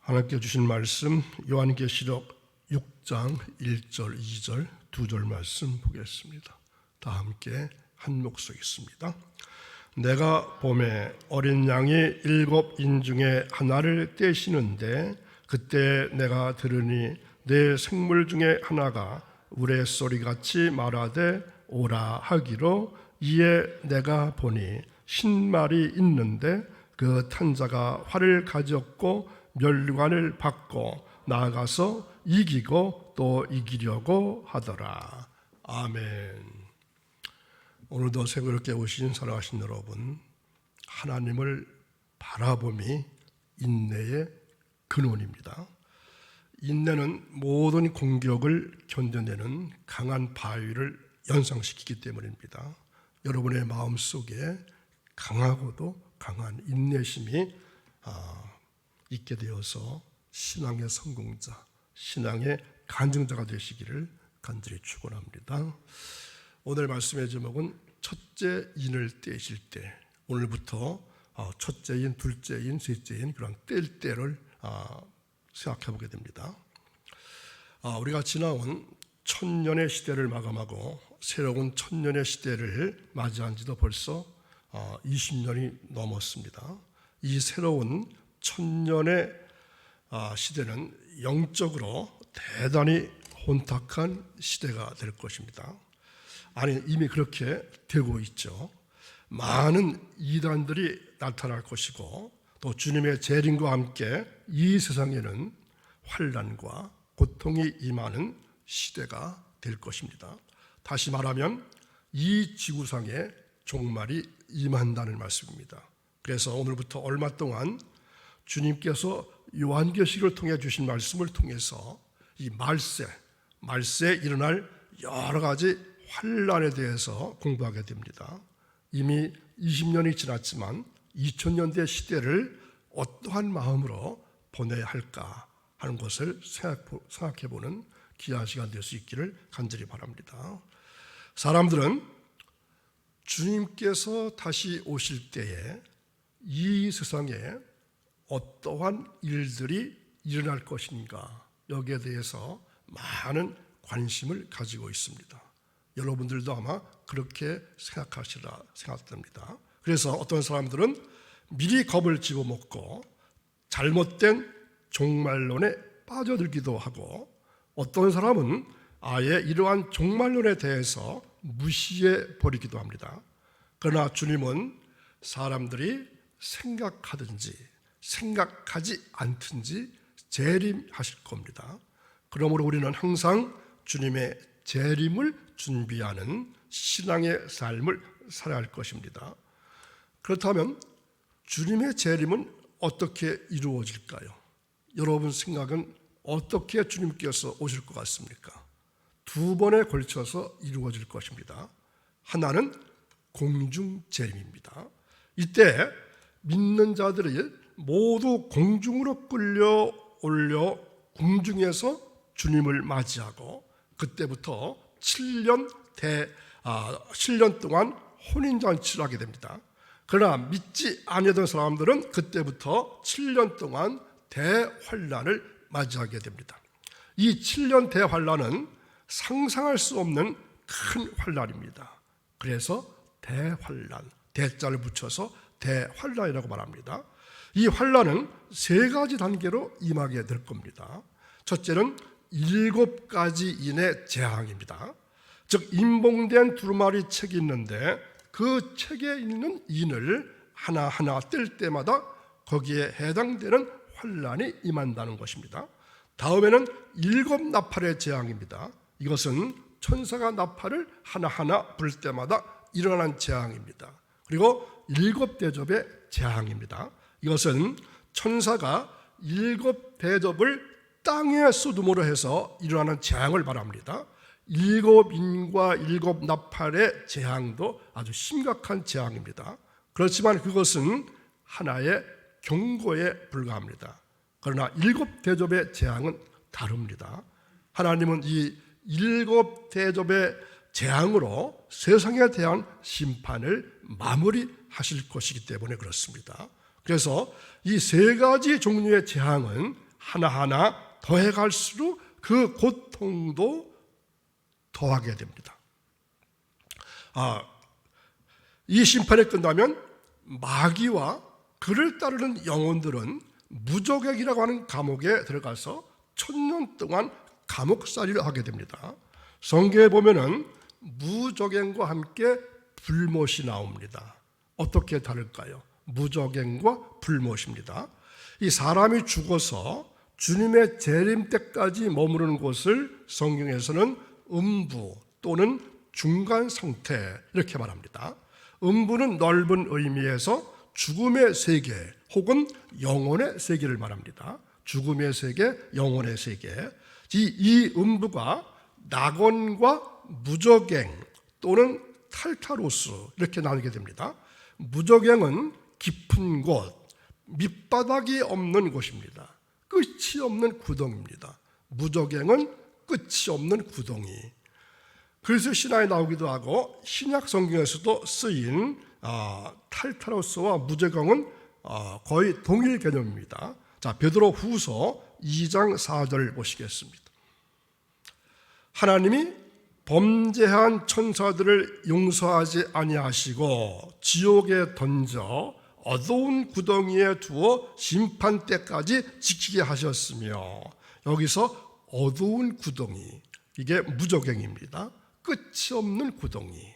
하나님께 주신 말씀 요한계시록 6장 1절 2절 두 절 말씀 보겠습니다. 다 함께 한 목소리 있습니다. 내가 봄에 어린 양이 7인 중에 하나를 떼시는데 그때 내가 들으니 내 생물 중에 하나가 우레소리같이 말하되 오라 하기로 이에 내가 보니 신말이 있는데 그 탄자가 활을 가졌고 멸관을 받고 나아가서 이기고 또 이기려고 하더라. 아멘. 오늘도 새벽을 깨우신 사랑하신 여러분, 하나님을 바라봄이 인내의 근원입니다. 인내는 모든 공격을 견뎌내는 강한 바위를 연상시키기 때문입니다. 여러분의 마음속에 강하고도 강한 인내심이 있게 되어서 신앙의 성공자, 신앙의 간증자가 되시기를 간절히 축원합니다. 오늘 말씀의 제목은 첫째 인을 떼실 때, 오늘부터 첫째 인, 둘째 인, 셋째 인 그런 뗄 때를 생각해 보게 됩니다. 우리가 지나온 천년의 시대를 마감하고 새로운 천년의 시대를 맞이한 지도 벌써 20년이 넘었습니다. 이 새로운 천년의 시대는 영적으로 대단히 혼탁한 시대가 될 것입니다. 아니, 이미 그렇게 되고 있죠. 많은 이단들이 나타날 것이고 또 주님의 재림과 함께 이 세상에는 환난과 고통이 임하는 시대가 될 것입니다. 다시 말하면 이 지구상에 종말이 임한다는 말씀입니다. 그래서 오늘부터 얼마 동안 주님께서 요한계시록을 통해 주신 말씀을 통해서 이 말세에 일어날 여러 가지 환난에 대해서 공부하게 됩니다. 이미 20년이 지났지만 2000년대 시대를 어떠한 마음으로 보내야 할까 하는 것을 생각해보는 귀한 시간 될 수 있기를 간절히 바랍니다. 사람들은 주님께서 다시 오실 때에 이 세상에 어떠한 일들이 일어날 것인가, 여기에 대해서 많은 관심을 가지고 있습니다. 여러분들도 아마 그렇게 생각하시라 생각됩니다. 그래서 어떤 사람들은 미리 겁을 집어먹고 잘못된 종말론에 빠져들기도 하고, 어떤 사람은 아예 이러한 종말론에 대해서 무시해 버리기도 합니다. 그러나 주님은 사람들이 생각하든지 생각하지 않든지 재림하실 겁니다. 그러므로 우리는 항상 주님의 재림을 준비하는 신앙의 삶을 살아야 할 것입니다. 그렇다면 주님의 재림은 어떻게 이루어질까요? 여러분 생각은 어떻게 주님께서 오실 것 같습니까? 두 번에 걸쳐서 이루어질 것입니다. 하나는 공중 재림입니다. 이때 믿는 자들이 모두 공중으로 끌려 올려 공중에서 주님을 맞이하고 그때부터 7년 동안 혼인잔치를 하게 됩니다. 그러나 믿지 아니하던 사람들은 그때부터 7년 동안 대환란을 맞이하게 됩니다. 이 7년 대환란은 상상할 수 없는 큰 환란입니다. 그래서 대환란, 대자를 붙여서 대환란이라고 말합니다. 이 환란은 세 가지 단계로 임하게 될 겁니다. 첫째는 7가지인의 재앙입니다. 즉 임봉된 두루마리 책이 있는데 그 책에 있는 인을 하나하나 뗄 때마다 거기에 해당되는 환란이 임한다는 것입니다. 다음에는 7나팔의 재앙입니다. 이것은 천사가 나팔을 하나하나 불 때마다 일어나는 재앙입니다. 그리고 7대접의 재앙입니다. 이것은 천사가 7대접을 땅에 쏟음으로 해서 일어나는 재앙을 말합니다. 7인과 7나팔의 재앙도 아주 심각한 재앙입니다. 그렇지만 그것은 하나의 경고에 불과합니다. 그러나 7대접의 재앙은 다릅니다. 하나님은 이 7대접의 재앙으로 세상에 대한 심판을 마무리하실 것이기 때문에 그렇습니다. 그래서 이 세 가지 종류의 재앙은 하나하나 더해갈수록 그 고통도 더하게 됩니다. 이 심판이 끝나면 마귀와 그를 따르는 영혼들은 무저객이라고 하는 감옥에 들어가서 1000년 동안 감옥살이를 하게 됩니다. 성경에 보면은 무저갱과 함께 불못이 나옵니다. 어떻게 다를까요? 무저갱과 불못입니다. 이 사람이 죽어서 주님의 재림 때까지 머무르는 곳을 성경에서는 음부 또는 중간 상태 이렇게 말합니다. 음부는 넓은 의미에서 죽음의 세계 혹은 영혼의 세계를 말합니다. 죽음의 세계, 영혼의 세계. 이 음부가 낙원과 무저갱 또는 탈타로스 이렇게 나누게 됩니다. 무저갱은 깊은 곳, 밑바닥이 없는 곳입니다. 끝이 없는 구덩입니다. 무저갱은 끝이 없는 구덩이. 그래서 신화에 나오기도 하고 신약 성경에서도 쓰인 탈타로스와 무저갱은 거의 동일 개념입니다. 자, 베드로 후서 2장 4절 보시겠습니다. 하나님이 범죄한 천사들을 용서하지 아니하시고 지옥에 던져 어두운 구덩이에 두어 심판 때까지 지키게 하셨으며, 여기서 어두운 구덩이, 이게 무저갱입니다. 끝이 없는 구덩이.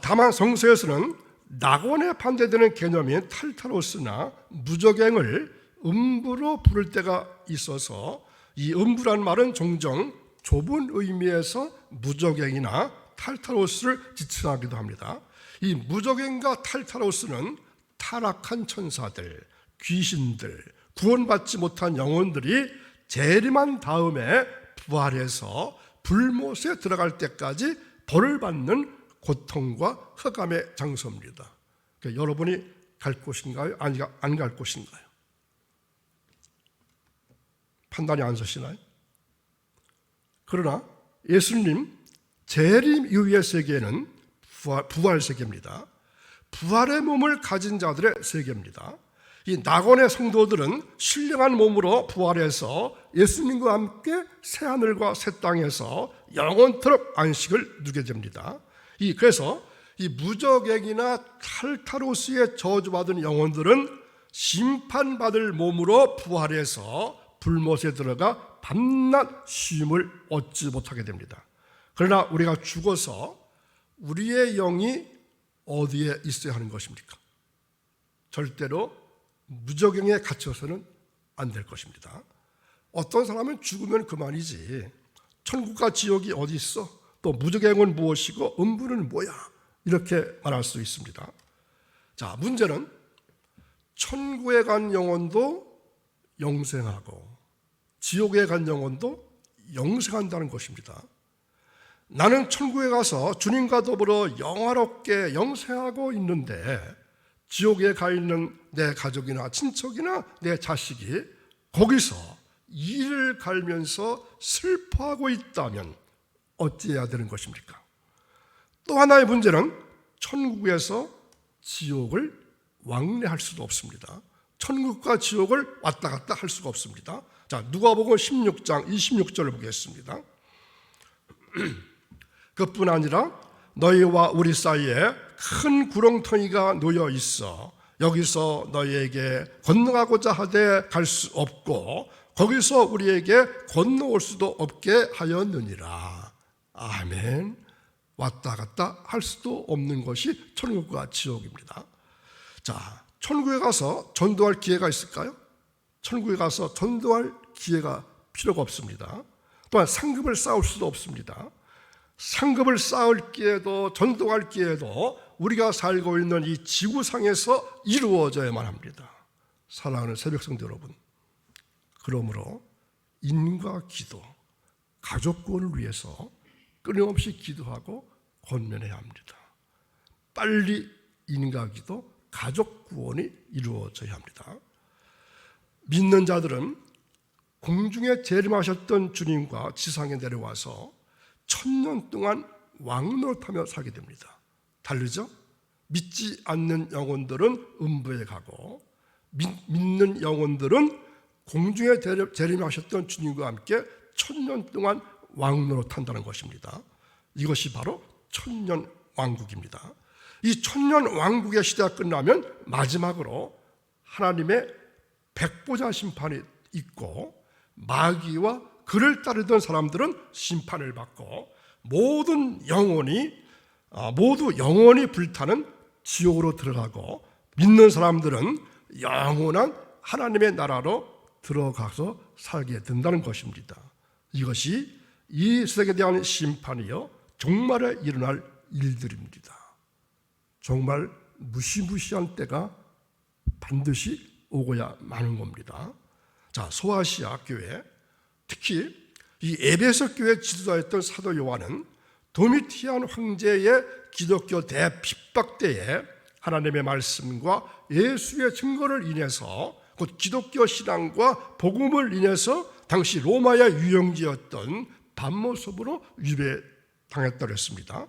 다만 성서에서는 낙원에 반대되는 개념인 탈타로스나 무저갱을 음부로 부를 때가 있어서 이 음부란 말은 종종 좁은 의미에서 무저갱이나 탈타로스를 지칭하기도 합니다. 이 무저갱과 탈타로스는 타락한 천사들, 귀신들, 구원받지 못한 영혼들이 재림한 다음에 부활해서 불못에 들어갈 때까지 벌을 받는 고통과 흑암의 장소입니다. 그러니까 여러분이 갈 곳인가요? 안 갈 곳인가요? 판단이 안 서시나요? 그러나 예수님 재림 이후의 세계는 부활 세계입니다. 부활의 몸을 가진 자들의 세계입니다. 이 낙원의 성도들은 신령한 몸으로 부활해서 예수님과 함께 새하늘과 새 땅에서 영원토록 안식을 누게 됩니다. 그래서 이 무저갱이나 탈타로스의 저주받은 영혼들은 심판받을 몸으로 부활해서 불못에 들어가 밤낮 쉼을 얻지 못하게 됩니다. 그러나 우리가 죽어서 우리의 영이 어디에 있어야 하는 것입니까? 절대로 무저갱에 갇혀서는 안 될 것입니다. 어떤 사람은 죽으면 그만이지, 천국과 지옥이 어디 있어? 또 무저갱은 무엇이고 음부는 뭐야? 이렇게 말할 수 있습니다. 자, 문제는 천국에 간 영혼도 영생하고 지옥에 간 영혼도 영생한다는 것입니다. 나는 천국에 가서 주님과 더불어 영화롭게 영생하고 있는데 지옥에 가 있는 내 가족이나 친척이나 내 자식이 거기서 이를 갈면서 슬퍼하고 있다면 어찌해야 되는 것입니까? 또 하나의 문제는 천국에서 지옥을 왕래할 수도 없습니다. 천국과 지옥을 왔다 갔다 할 수가 없습니다. 자, 누가복음 16장 26절을 보겠습니다. 그뿐 아니라 너희와 우리 사이에 큰 구렁텅이가 놓여 있어 여기서 너희에게 건너가고자 하되 갈 수 없고 거기서 우리에게 건너올 수도 없게 하였느니라. 아멘. 왔다 갔다 할 수도 없는 것이 천국과 지옥입니다. 자, 천국에 가서 전도할 기회가 있을까요? 천국에 가서 전도할 기회가 필요가 없습니다. 또한 상급을 쌓을 수도 없습니다. 상급을 쌓을 기회도 전도할 기회도 우리가 살고 있는 이 지구상에서 이루어져야만 합니다. 사랑하는 새벽성도 여러분, 그러므로 인과 기도, 가족 구원을 위해서 끊임없이 기도하고 권면해야 합니다. 빨리 인과 기도, 가족 구원이 이루어져야 합니다. 믿는 자들은 공중에 재림하셨던 주님과 지상에 내려와서 1000년 동안 왕노릇하며 살게 됩니다. 다르죠? 믿지 않는 영혼들은 음부에 가고 믿는 영혼들은 공중에 재림하셨던 주님과 함께 1000년 동안 왕노로 탄다는 것입니다. 이것이 바로 천년왕국입니다. 이 천년왕국의 시대가 끝나면 마지막으로 하나님의 백보자 심판이 있고, 마귀와 그를 따르던 사람들은 심판을 받고, 모든 영혼이 모두 영원히 불타는 지옥으로 들어가고, 믿는 사람들은 영원한 하나님의 나라로 들어가서 살게 된다는 것입니다. 이것이 이 세상에 대한 심판이요 종말에 일어날 일들입니다. 정말 무시무시한 때가 반드시 오고야 마는 겁니다. 자, 소아시아 교회, 특히 이 에베소 교회 지도자였던 사도 요한은 도미티안 황제의 기독교 대핍박 때에 하나님의 말씀과 예수의 증거를 인해서, 곧 기독교 신앙과 복음을 인해서 당시 로마의 유영지였던 반모습으로 유배당했다고 했습니다.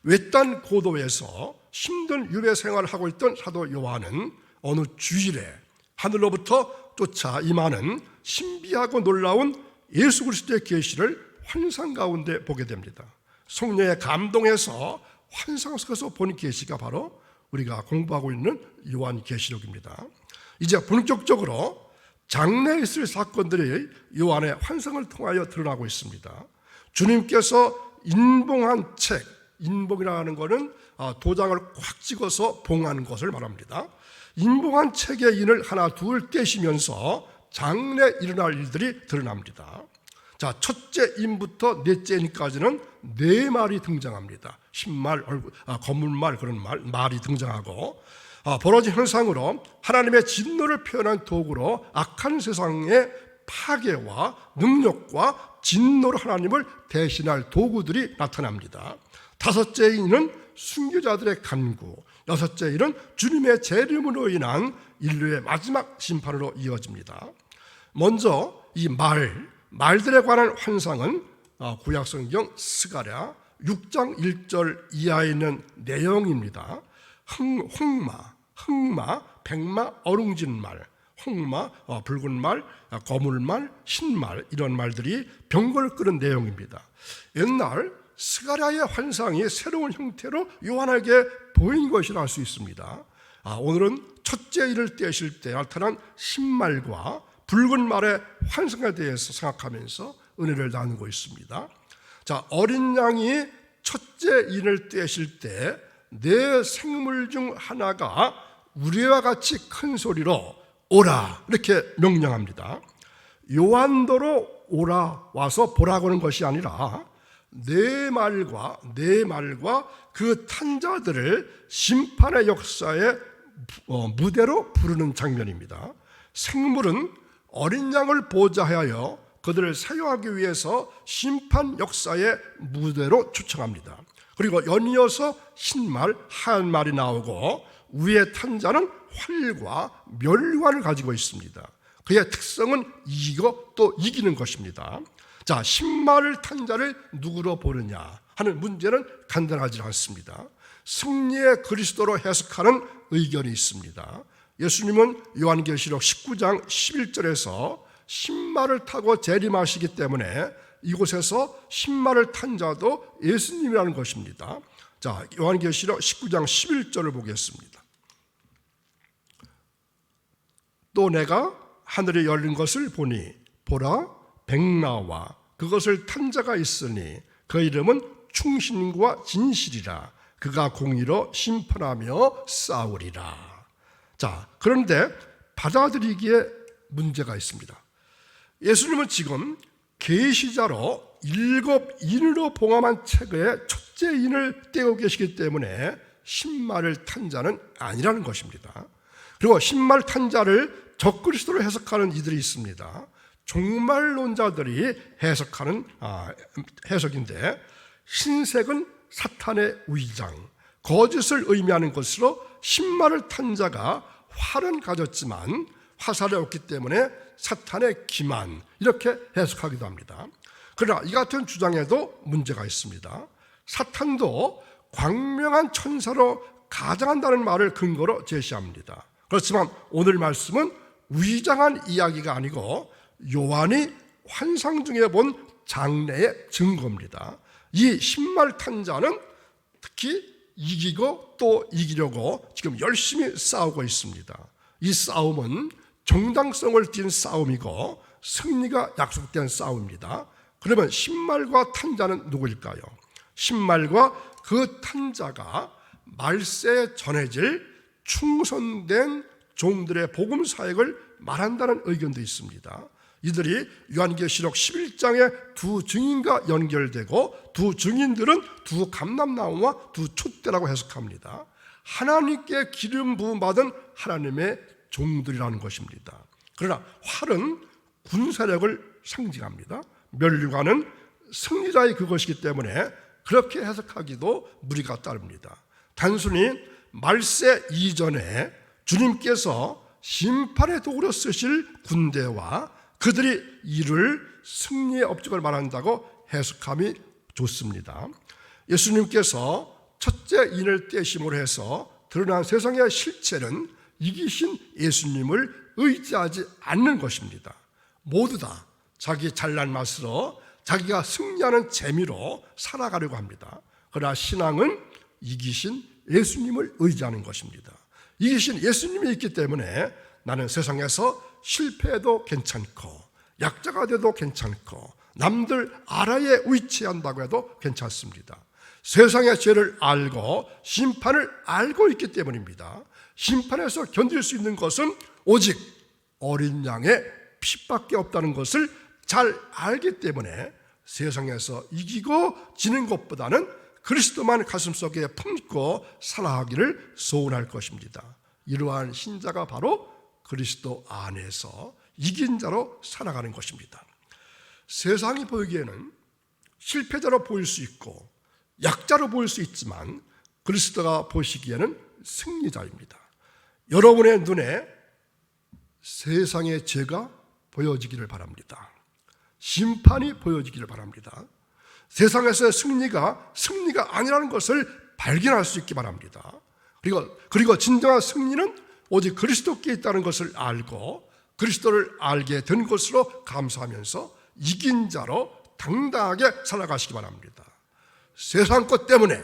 외딴 고도에서 힘든 유배 생활을 하고 있던 사도 요한은 어느 주일에 하늘로부터 쫓아 임하는 신비하고 놀라운 예수 그리스도의 계시를 환상 가운데 보게 됩니다. 성령의 감동에서 환상 속에서 본 계시가 바로 우리가 공부하고 있는 요한계시록입니다. 이제 본격적으로 장래에 있을 사건들이 요한의 환상을 통하여 드러나고 있습니다. 주님께서 인봉한 책, 인봉이라는 것은 도장을 꽉 찍어서 봉하는 것을 말합니다. 인봉한 책의 인을 하나 둘 떼시면서 장래 일어날 일들이 드러납니다. 자, 첫째 인부터 넷째 인까지는 네 말이 등장합니다. 흰말, 검은말, 그런 말이 등장하고, 벌어진 현상으로 하나님의 진노를 표현한 도구로 악한 세상의 파괴와 능력과 진노로 하나님을 대신할 도구들이 나타납니다. 다섯째 인은 순교자들의 간구, 여섯째 인은 주님의 재림으로 인한 인류의 마지막 심판으로 이어집니다. 먼저 이 말들에 관한 환상은 구약성경 스가랴 6장 1절 이하에 있는 내용입니다. 흑마, 백마, 어룽진 말, 홍마, 붉은 말, 거물 말, 흰말, 이런 말들이 병거를 끄는 내용입니다. 옛날 스가랴의 환상이 새로운 형태로 요한에게 보인 것이라 할 수 있습니다. 오늘은 첫째 인을 떼실 때 나타난 흰말과 붉은 말의 환상에 대해서 생각하면서 은혜를 나누고 있습니다. 자, 어린 양이 첫째 인을 떼실 때 네 생물 중 하나가 우리와 같이 큰 소리로 오라, 이렇게 명령합니다. 요한도로 오라, 와서 보라고 하는 것이 아니라 네 말과 그 탄자들을 심판의 역사의 무대로 부르는 장면입니다. 생물은 어린 양을 보좌하여 그들을 사용하기 위해서 심판 역사의 무대로 초청합니다. 그리고 연이어서 흰말, 하얀 말이 나오고, 위에 탄자는 활과 멸관을 가지고 있습니다. 그의 특성은 이기고 또 이기는 것입니다. 자, 흰말 탄자를 누구로 보느냐 하는 문제는 간단하지 않습니다. 승리의 그리스도로 해석하는 의견이 있습니다. 예수님은 요한계시록 19장 11절에서 흰말을 타고 재림하시기 때문에 이곳에서 흰말을 탄 자도 예수님이라는 것입니다. 자, 요한계시록 19장 11절을 보겠습니다. 또 내가 하늘이 열린 것을 보니 보라, 백마와 그것을 탄 자가 있으니 그 이름은 충신과 진실이라. 그가 공의로 심판하며 싸우리라. 자, 그런데 받아들이기에 문제가 있습니다. 예수님은 지금 계시자로 7인으로 봉함한 책의 첫째 인을 떼고 계시기 때문에 흰말을 탄 자는 아니라는 것입니다. 그리고 흰말 탄 자를 적그리스도로 해석하는 이들이 있습니다. 종말론자들이 해석하는 해석인데, 흰색은 사탄의 위장, 거짓을 의미하는 것으로 흰말을 탄 자가 활은 가졌지만 화살이 없기 때문에 사탄의 기만, 이렇게 해석하기도 합니다. 그러나 이 같은 주장에도 문제가 있습니다. 사탄도 광명한 천사로 가장한다는 말을 근거로 제시합니다. 그렇지만 오늘 말씀은 위장한 이야기가 아니고 요한이 환상 중에 본 장래의 증거입니다. 이 신말 탄자는 특히 이기고 또 이기려고 지금 열심히 싸우고 있습니다. 이 싸움은 정당성을 띈 싸움이고 승리가 약속된 싸움입니다. 그러면 신말과 탄자는 누구일까요? 신말과 그 탄자가 말세에 전해질 충성된 종들의 복음 사역을 말한다는 의견도 있습니다. 이들이 요한계시록 11장의 두 증인과 연결되고 두 증인들은 두 감람나무와 두 촛대라고 해석합니다. 하나님께 기름 부음 받은 하나님의 종들이라는 것입니다. 그러나 활은 군사력을 상징합니다. 면류관은 승리자의 그것이기 때문에 그렇게 해석하기도 무리가 따릅니다. 단순히 말세 이전에 주님께서 심판의 도구로 쓰실 군대와 그들이 이룰 승리의 업적을 말한다고 해석함이 좋습니다. 예수님께서 첫째 인을 떼심으로 해서 드러난 세상의 실체는 이기신 예수님을 의지하지 않는 것입니다. 모두 다 자기 잘난 맛으로 자기가 승리하는 재미로 살아가려고 합니다. 그러나 신앙은 이기신 예수님을 의지하는 것입니다. 이기신 예수님이 있기 때문에 나는 세상에서 실패해도 괜찮고 약자가 돼도 괜찮고 남들 아래에 위치한다고 해도 괜찮습니다. 세상의 죄를 알고 심판을 알고 있기 때문입니다. 심판에서 견딜 수 있는 것은 오직 어린 양의 피밖에 없다는 것을 잘 알기 때문에 세상에서 이기고 지는 것보다는 그리스도만 가슴속에 품고 살아가기를 소원할 것입니다. 이러한 신자가 바로 그리스도 안에서 이긴 자로 살아가는 것입니다. 세상이 보이기에는 실패자로 보일 수 있고 약자로 보일 수 있지만 그리스도가 보시기에는 승리자입니다. 여러분의 눈에 세상의 죄가 보여지기를 바랍니다. 심판이 보여지기를 바랍니다. 세상에서의 승리가 아니라는 것을 발견할 수 있기 바랍니다. 그리고 진정한 승리는 오직 그리스도께 있다는 것을 알고 그리스도를 알게 된 것으로 감사하면서 이긴 자로 당당하게 살아가시기 바랍니다. 세상 것 때문에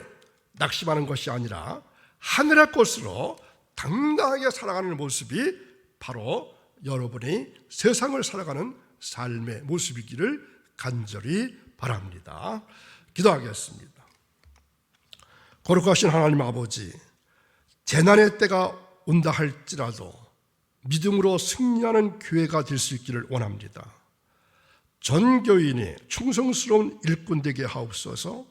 낙심하는 것이 아니라 하늘의 것으로 당당하게 살아가는 모습이 바로 여러분이 세상을 살아가는 삶의 모습이기를 간절히 바랍니다. 기도하겠습니다. 거룩하신 하나님 아버지, 재난의 때가 온다 할지라도 믿음으로 승리하는 교회가 될 수 있기를 원합니다. 전 교인이 충성스러운 일꾼 되게 하옵소서.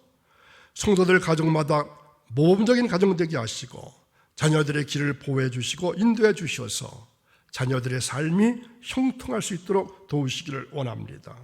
성도들 가정마다 모범적인 가정 되게 하시고 자녀들의 길을 보호해 주시고 인도해 주셔서 자녀들의 삶이 형통할 수 있도록 도우시기를 원합니다.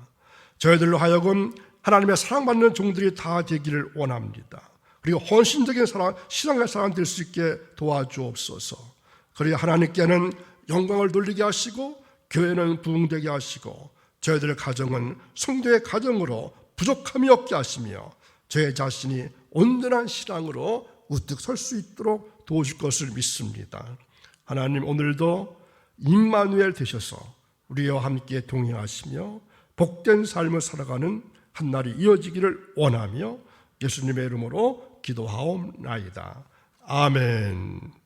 저희들로 하여금 하나님의 사랑받는 종들이 다 되기를 원합니다. 그리고 헌신적인 신앙의 사람 될 수 있게 도와주옵소서. 그래야 하나님께는 영광을 돌리게 하시고 교회는 부흥되게 하시고 저희들의 가정은 성도의 가정으로 부족함이 없게 하시며 저희 자신이 온전한 신앙으로 우뚝 설 수 있도록 도우실 것을 믿습니다. 하나님, 오늘도 임마누엘 되셔서 우리와 함께 동행하시며 복된 삶을 살아가는 한날이 이어지기를 원하며 예수님의 이름으로 기도하옵나이다. 아멘.